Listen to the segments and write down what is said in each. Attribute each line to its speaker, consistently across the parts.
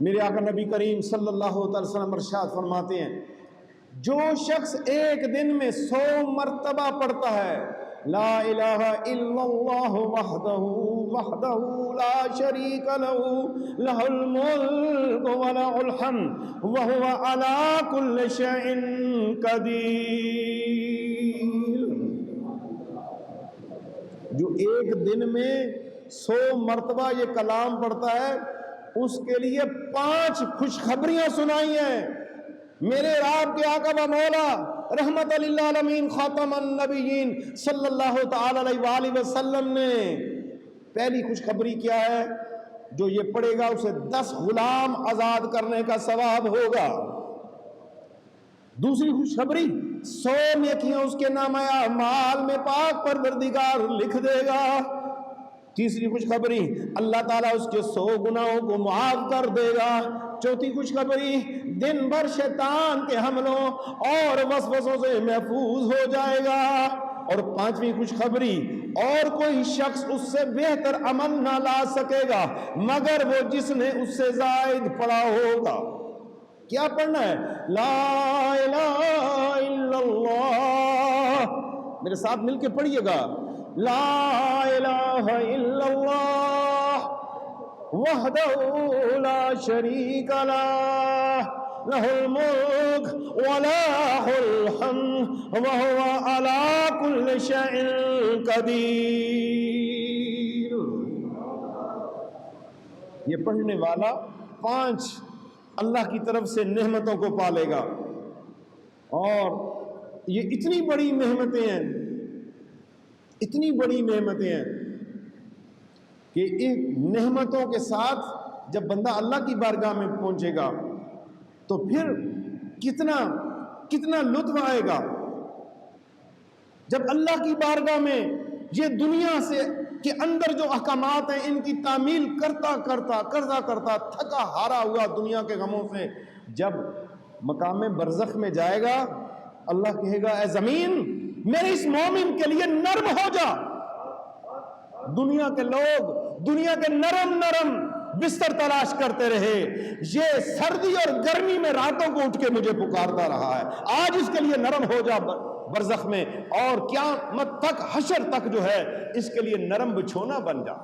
Speaker 1: میرے آقا نبی کریم صلی اللہ علیہ وسلم ارشاد فرماتے ہیں جو شخص ایک دن میں 100 مرتبہ پڑھتا ہے لا الہ الا اللہ وحدہ لا شریک لہ لہ الملک ولہ الحمد وہو علی کل شیء قدیر، جو ایک دن میں 100 مرتبہ یہ کلام پڑھتا ہے اس کے لیے 5 خوشخبریاں سنائی ہیں میرے آپ کے آقا و مولا رحمت للعالمین خاتم النبیین صلی اللہ تعالی علیہ وآلہ وسلم نے۔ پہلی خوشخبری کیا ہے؟ جو یہ پڑھے گا اسے 10 غلام آزاد کرنے کا ثواب ہوگا۔ دوسری خوشخبری 100 نیکیاں اس کے نامہ اعمال میں پاک پروردگار لکھ دے گا۔ تیسری خوشخبری اللہ تعالیٰ اس کے 100 گناہوں کو معاف کر دے گا۔ چوتھی خوشخبری دن بھر شیطان کے حملوں اور وسوسوں سے محفوظ ہو جائے گا۔ اور پانچویں خوشخبری اور کوئی شخص اس سے بہتر عمل نہ لا سکے گا مگر وہ جس نے اس سے زائد پڑھا ہوگا۔ کیا پڑھنا ہے؟ لا الہ الا اللہ، میرے ساتھ مل کے پڑھیے گا، لا الہ الا اللہ وحدہ لا شریک لہ لہ الملک ولہ الحمد وہو علی کل شیء قدیر۔ یہ پڑھنے والا 5 اللہ کی طرف سے نعمتوں کو پالے گا، اور یہ اتنی بڑی نعمتیں ہیں، اتنی بڑی نعمتیں ہیں کہ ان نعمتوں کے ساتھ جب بندہ اللہ کی بارگاہ میں پہنچے گا تو پھر کتنا لطف آئے گا جب اللہ کی بارگاہ میں یہ دنیا سے کے اندر جو احکامات ہیں ان کی تعمیل کرتا تھکا ہارا ہوا دنیا کے غموں سے جب مقام برزخ میں جائے گا، اللہ کہے گا اے زمین میرے اس مومن کے لیے نرم ہو جا۔ دنیا کے لوگ دنیا کے نرم بستر تلاش کرتے رہے، یہ سردی اور گرمی میں راتوں کو اٹھ کے مجھے پکارتا رہا ہے، آج اس کے لیے نرم ہو جا برزخ میں، اور قیامت تک حشر تک جو ہے اس کے لیے نرم بچھونا بن جا۔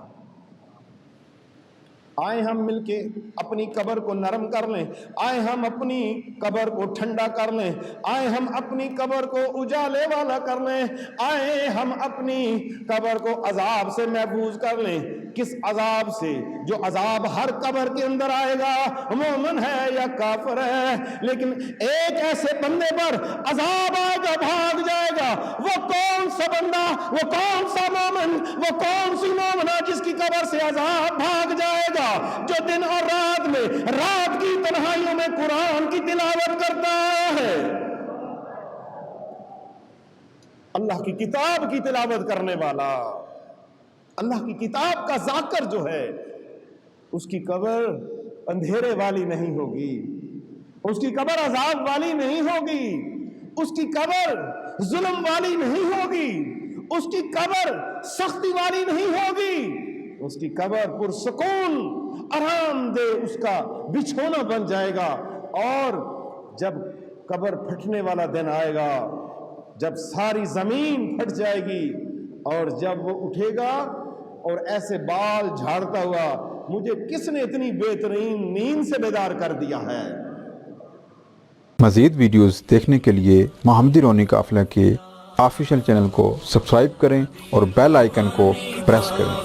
Speaker 1: آئے ہم مل کے اپنی قبر کو نرم کر لیں، آئے ہم اپنی قبر کو ٹھنڈا کر لیں، آئے ہم اپنی قبر کو اجالے والا کر لیں، آئے ہم اپنی قبر کو عذاب سے محفوظ کر لیں۔ کس عذاب سے؟ جو عذاب ہر قبر کے اندر آئے گا، مومن ہے یا کافر ہے، لیکن ایک ایسے بندے پر عذاب آئے گا بھاگ جائے گا۔ وہ کون سا بندہ، وہ کون سا مومن، وہ کون سی مومنہ جس کی قبر سے عذاب بھاگ جائے گا؟ جو دن اور رات میں رات کی تنہائیوں میں قرآن کی تلاوت کرتا ہے، اللہ کی کتاب کی تلاوت کرنے والا، اللہ کی کتاب کا ذاکر جو ہے، اس کی قبر اندھیرے والی نہیں ہوگی، اس کی قبر عذاب والی نہیں ہوگی، اس کی قبر ظلم والی نہیں ہوگی، اس کی قبر سختی والی نہیں ہوگی، اس کی قبر پرسکون آرام دہ اس کا بچھونا بن جائے گا۔ اور جب قبر پھٹنے والا دن آئے گا، جب ساری زمین پھٹ جائے گی، اور جب وہ اٹھے گا اور ایسے بال جھاڑتا ہوا، مجھے کس نے اتنی بہترین نیند سے بیدار کر دیا ہے۔
Speaker 2: مزید ویڈیوز دیکھنے کے لیے محمدی رونی قافلہ کے آفیشیل چینل کو سبسکرائب کریں اور بیل آئیکن کو پریس کریں۔